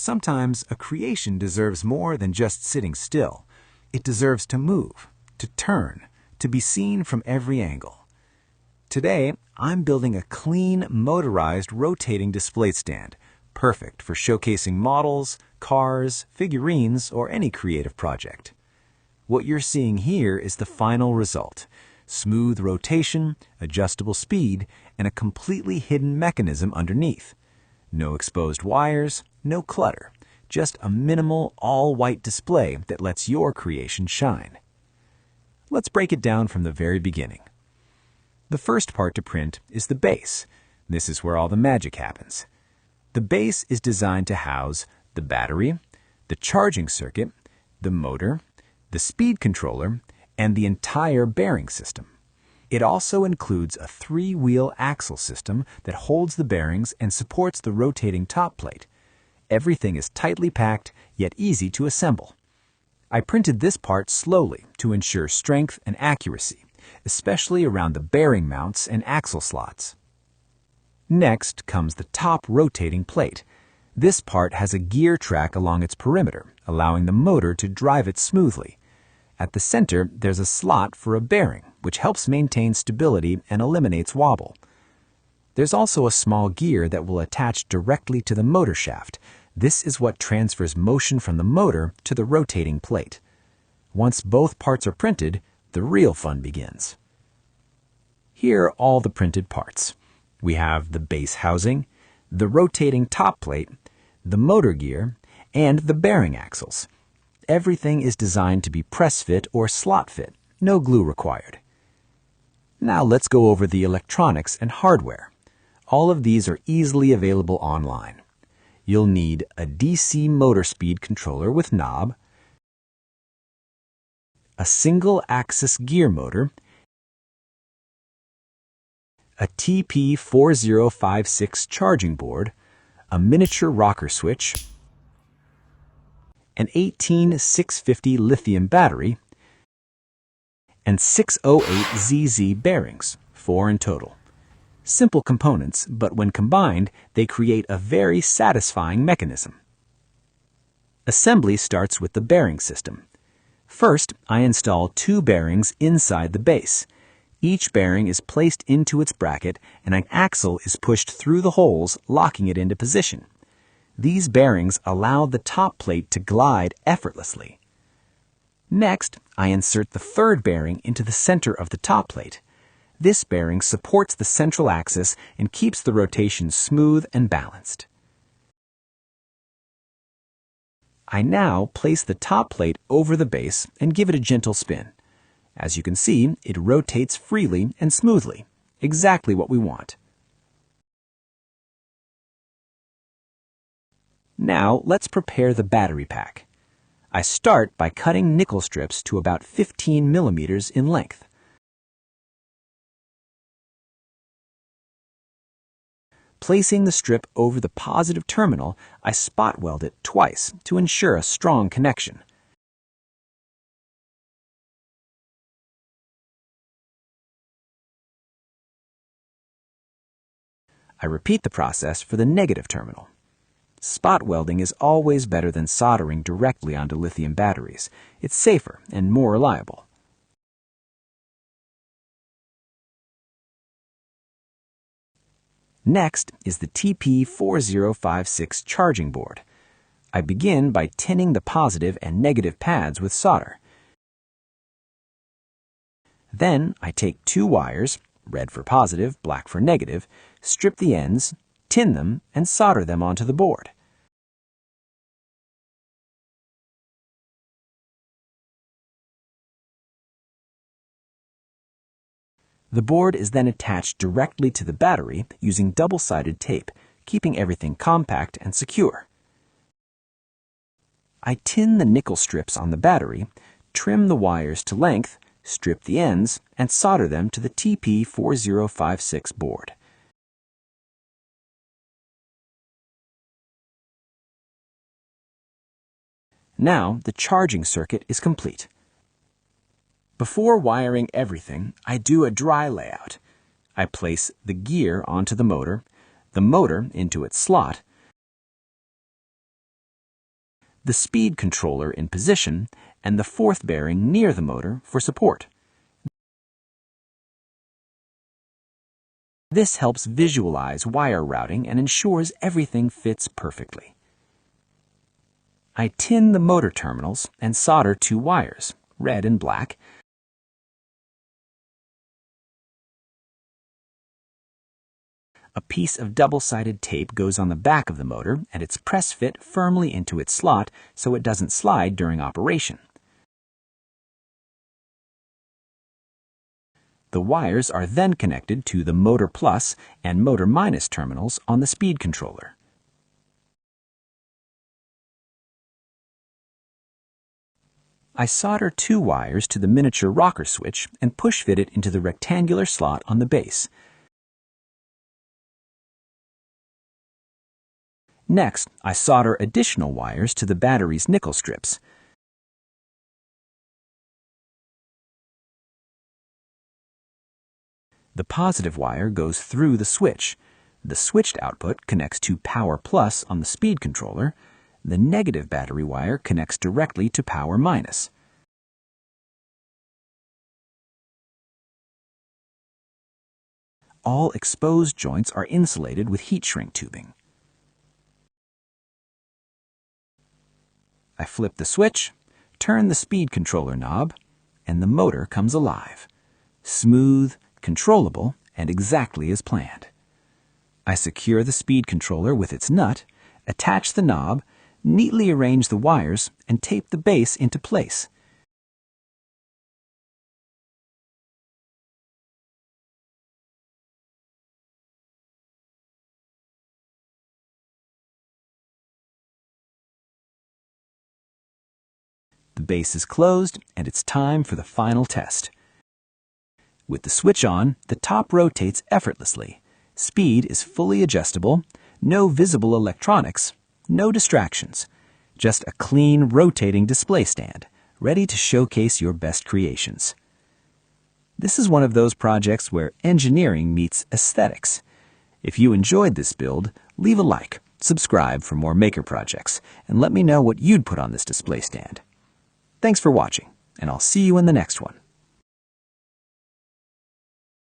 Sometimes a creation deserves more than just sitting still. It deserves to move, to turn, to be seen from every angle. Today, I'm building a clean, motorized, rotating display stand, perfect for showcasing models, cars, figurines, or any creative project. What you're seeing here is the final result: smooth rotation, adjustable speed, and a completely hidden mechanism underneath. No exposed wires, no clutter, just a minimal, all-white display that lets your creation shine. Let's break it down from the very beginning. The first part to print is the base. This is where all the magic happens. The base is designed to house the battery, the charging circuit, the motor, the speed controller, and the entire bearing system. It also includes a 3-wheel axle system that holds the bearings and supports the rotating top plate. Everything is tightly packed, yet easy to assemble. I printed this part slowly to ensure strength and accuracy, especially around the bearing mounts and axle slots. Next comes the top rotating plate. This part has a gear track along its perimeter, allowing the motor to drive it smoothly. At the center, there's a slot for a bearing, which helps maintain stability and eliminates wobble. There's also a small gear that will attach directly to the motor shaft. This is what transfers motion from the motor to the rotating plate. Once both parts are printed, the real fun begins. Here are all the printed parts. We have the base housing, the rotating top plate, the motor gear, and the bearing axles. Everything is designed to be press fit or slot fit, no glue required. Now let's go over the electronics and hardware. All of these are easily available online. You'll need a DC motor speed controller with knob, a single-axis gear motor, a TP4056 charging board, a miniature rocker switch, an 18650 lithium battery, and 608ZZ bearings, 4 in total. Simple components, but when combined, they create a very satisfying mechanism. Assembly starts with the bearing system. First, I install 2 bearings inside the base. Each bearing is placed into its bracket, and an axle is pushed through the holes, locking it into position. These bearings allow the top plate to glide effortlessly. Next, I insert the 3rd bearing into the center of the top plate. This bearing supports the central axis and keeps the rotation smooth and balanced. I now place the top plate over the base and give it a gentle spin. As you can see, it rotates freely and smoothly, exactly what we want. Now let's prepare the battery pack. I start by cutting nickel strips to about 15 millimeters in length. Placing the strip over the positive terminal, I spot weld it twice to ensure a strong connection. I repeat the process for the negative terminal. Spot welding is always better than soldering directly onto lithium batteries. It's safer and more reliable. Next is the TP4056 charging board. I begin by tinning the positive and negative pads with solder. Then I take 2 wires, red for positive, black for negative, strip the ends, tin them, and solder them onto the board. The board is then attached directly to the battery using double-sided tape, keeping everything compact and secure. I tin the nickel strips on the battery, trim the wires to length, strip the ends, and solder them to the TP4056 board. Now the charging circuit is complete. Before wiring everything, I do a dry layout. I place the gear onto the motor into its slot, the speed controller in position, and the fourth bearing near the motor for support. This helps visualize wire routing and ensures everything fits perfectly. I tin the motor terminals and solder 2 wires, red and black. A piece of double-sided tape goes on the back of the motor and it's press-fit firmly into its slot so it doesn't slide during operation. The wires are then connected to the motor plus and motor minus terminals on the speed controller. I solder 2 wires to the miniature rocker switch and push-fit it into the rectangular slot on the base. Next, I solder additional wires to the battery's nickel strips. The positive wire goes through the switch. The switched output connects to Power Plus on the speed controller. The negative battery wire connects directly to Power Minus. All exposed joints are insulated with heat shrink tubing. I flip the switch, turn the speed controller knob, and the motor comes alive. Smooth, controllable, and exactly as planned. I secure the speed controller with its nut, attach the knob, neatly arrange the wires, and tape the base into place. The base is closed, and it's time for the final test. With the switch on, the top rotates effortlessly. Speed is fully adjustable, no visible electronics, no distractions. Just a clean, rotating display stand, ready to showcase your best creations. This is one of those projects where engineering meets aesthetics. If you enjoyed this build, leave a like, subscribe for more maker projects, and let me know what you'd put on this display stand. Thanks for watching, and I'll see you in the next one.